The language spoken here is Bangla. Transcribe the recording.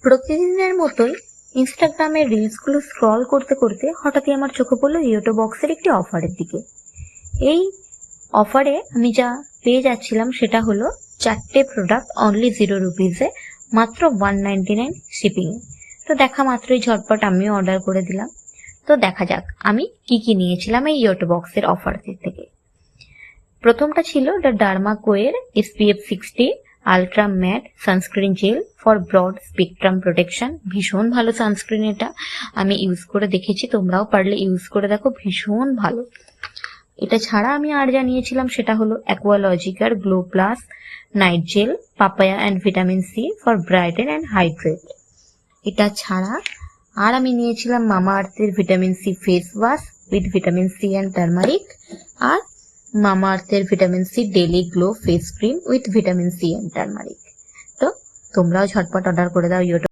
প্রতিদিনের মতোই ইনস্টাগ্রামের রিলসগুলো স্ক্রল করতে করতে হঠাৎই আমার চোখে পড়লো ইয়োটো বক্সের একটি অফারের দিকে। এই অফারে আমি যা পেয়ে যাচ্ছিলাম সেটা হলো 4টে প্রোডাক্ট অনলি 0 রুপিজে, মাত্র 199 শিপিংয়ে। তো দেখা মাত্রই ঝটপট আমিও অর্ডার করে দিলাম। তো দেখা যাক আমি কি কি নিয়েছিলাম এই ইয়োটো বক্সের অফার থেকে। প্রথমটা ছিল দ্য ডার্মা কোয়ের SPF 60 ultra matte sunscreen gel for broad spectrum protection. ভীষণ ভালো সানস্ক্রিন, এটা আমি ইউজ করে দেখেছি, তোমরাও পারলে ইউজ করে দেখো, ভীষণ ভালো। এটা ছাড়া আমি আর যা নিয়েছিলাম সেটা হলো অ্যাকোয়ালজিকার glow plus night gel papaya and vitamin C for brighten and hydrate. এটা ছাড়া আর আমি নিয়েছিলাম মামা আর্থের vitamin C face wash with vitamin C and turmeric, আর মামা আর্থের vitamin C daily glow face cream with vitamin C and turmeric. তো তোমরাও ঝটপট অর্ডার করে দাও ইয়োটো